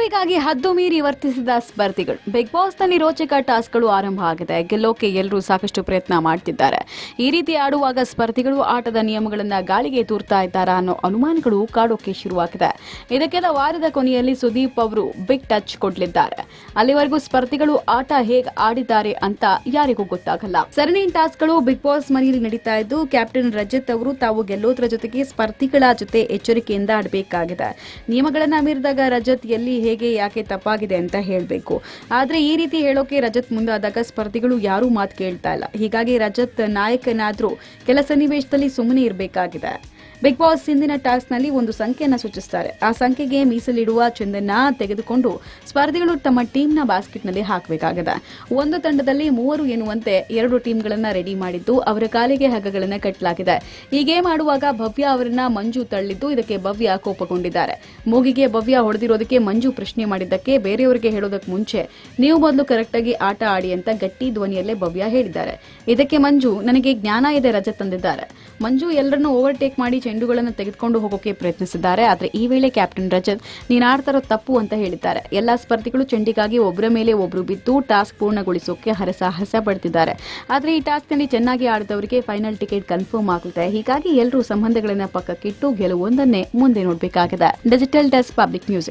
ಗೆಲುವಿಗಾಗಿ ಹದ್ದು ಮೀರಿ ವರ್ತಿಸಿದ ಸ್ಪರ್ಧಿಗಳು. ಬಿಗ್ ಬಾಸ್ನಲ್ಲಿ ರೋಚಕ ಟಾಸ್ಕ್ಗಳು ಆರಂಭ ಆಗಿದೆ. ಗೆಲ್ಲೋಕೆ ಎಲ್ಲರೂ ಸಾಕಷ್ಟು ಪ್ರಯತ್ನ ಮಾಡ್ತಿದ್ದಾರೆ. ಈ ರೀತಿ ಆಡುವಾಗ ಸ್ಪರ್ಧಿಗಳು ಆಟದ ನಿಯಮಗಳನ್ನ ಗಾಳಿಗೆ ತೂರ್ತಾ ಇದ್ದಾರಾ ಅನ್ನೋ ಅನುಮಾನಗಳು ಕಾಡೋಕೆ ಶುರುವಾಗಿದೆ. ಇದಕ್ಕೆಲ್ಲ ವಾರದ ಕೊನೆಯಲ್ಲಿ ಸುದೀಪ್ ಅವರು ಬಿಗ್ ಟಚ್ ಕೊಡ್ಲಿದ್ದಾರೆ. ಅಲ್ಲಿವರೆಗೂ ಸ್ಪರ್ಧಿಗಳು ಆಟ ಹೇಗೆ ಆಡಿದ್ದಾರೆ ಅಂತ ಯಾರಿಗೂ ಗೊತ್ತಾಗಲ್ಲ. ಸರಣಿ ಟಾಸ್ಕ್ಗಳು ಬಿಗ್ ಬಾಸ್ ಮನೆಯಲ್ಲಿ ನಡೀತಾ ಇದ್ದು, ಕ್ಯಾಪ್ಟನ್ ರಜತ್ ಅವರು ತಾವು ಗೆಲ್ಲೋದ್ರ ಜೊತೆಗೆ ಸ್ಪರ್ಧಿಗಳ ಜೊತೆ ಎಚ್ಚರಿಕೆಯಿಂದ ಆಡಬೇಕಾಗಿದೆ. ನಿಯಮಗಳನ್ನ ಮೀರಿದಾಗ ರಜತ್ ಎಲ್ಲಿ ಹೇಗೆ ಯಾಕೆ ತಪ್ಪಾಗಿದೆ ಅಂತ ಹೇಳಬೇಕು. ಆದ್ರೆ ಈ ರೀತಿ ಹೇಳೋಕೆ ರಜತ್ ಮುಂದಾದಾಗ ಸ್ಪರ್ಧಿಗಳು ಯಾರೂ ಮಾತು ಕೇಳ್ತಾ ಇಲ್ಲ. ಹೀಗಾಗಿ ರಜತ್ ನಾಯಕನಾದ್ರೂ ಕೆಲ ಸನ್ನಿವೇಶದಲ್ಲಿ ಸುಮ್ಮನೆ ಇರಬೇಕಾಗಿದೆ. ಬಿಗ್ ಬಾಸ್ ಹಿಂದಿನ ಟಾಸ್ಕ್ನಲ್ಲಿ ಒಂದು ಸಂಖ್ಯೆಯನ್ನು ಸೂಚಿಸುತ್ತಾರೆ. ಆ ಸಂಖ್ಯೆಗೆ ಮೀಸಲಿಡುವ ಚೆಂಡನ್ನ ತೆಗೆದುಕೊಂಡು ಸ್ಪರ್ಧಿಗಳು ತಮ್ಮ ಟೀಮ್ನ ಬಾಸ್ಕೆಟ್ನಲ್ಲಿ ಹಾಕಬೇಕಾಗಿದೆ. ಒಂದು ತಂಡದಲ್ಲಿ 3 ಎನ್ನುವಂತೆ 2 ಟೀಮ್ಗಳನ್ನ ರೆಡಿ ಮಾಡಿದ್ದು, ಅವರ ಕಾಲಿಗೆ ಹಗ್ಗಗಳನ್ನು ಕಟ್ಟಲಾಗಿದೆ. ಈ ಗೇಮ್ ಆಡುವಾಗ ಭವ್ಯ ಅವರನ್ನ ಮಂಜು ತಳ್ಳಿದ್ದು, ಇದಕ್ಕೆ ಭವ್ಯ ಕೋಪಗೊಂಡಿದ್ದಾರೆ. ಮೂಗಿಗೆ ಭವ್ಯ ಹೊಡೆದಿರೋದಕ್ಕೆ ಮಂಜು ಪ್ರಶ್ನೆ ಮಾಡಿದ್ದಕ್ಕೆ ಬೇರೆಯವರಿಗೆ ಹೇಳೋದಕ್ಕೆ ಮುಂಚೆ ನೀವು ಮೊದಲು ಕರೆಕ್ಟಾಗಿ ಆಟ ಆಡಿ ಅಂತ ಗಟ್ಟಿ ಧ್ವನಿಯಲ್ಲೇ ಭವ್ಯ ಹೇಳಿದ್ದಾರೆ. ಇದಕ್ಕೆ ಮಂಜು, ನನಗೆ ಜ್ಞಾನ ಇದೆ ರಜತ್ ತಂದಿದ್ದಾರೆ. ಮಂಜು ಎಲ್ಲರನ್ನೂ ಓವರ್ಟೇಕ್ ಮಾಡಿ ಚೆಂಡುಗಳನ್ನು ತೆಗೆದುಕೊಂಡು ಹೋಗೋಕೆ ಪ್ರಯತ್ನಿಸಿದ್ದಾರೆ. ಆದರೆ ಈ ವೇಳೆ ಕ್ಯಾಪ್ಟನ್ ರಜತ್, ನೀನು ಆಡ್ತಾ ಇರೋ ತಪ್ಪು ಅಂತ ಹೇಳಿದ್ದಾರೆ. ಎಲ್ಲಾ ಸ್ಪರ್ಧಿಗಳು ಚೆಂಡಿಗಾಗಿ ಒಬ್ಬರ ಮೇಲೆ ಒಬ್ಬರು ಬಿದ್ದು ಟಾಸ್ಕ್ ಪೂರ್ಣಗೊಳಿಸೋಕೆ ಹರಸಾಹಸ ಪಡ್ತಿದ್ದಾರೆ. ಆದರೆ ಈ ಟಾಸ್ಕ್ನಲ್ಲಿ ಚೆನ್ನಾಗಿ ಆಡಿದವರಿಗೆ ಫೈನಲ್ ಟಿಕೆಟ್ ಕನ್ಫರ್ಮ್ ಆಗುತ್ತೆ. ಹೀಗಾಗಿ ಎಲ್ಲರೂ ಸಂಬಂಧಗಳನ್ನ ಪಕ್ಕಕ್ಕಿಟ್ಟು ಗೆಲುವೊಂದನ್ನೇ ಮುಂದೆ ನೋಡಬೇಕಾಗಿದೆ. Digital desk, public news.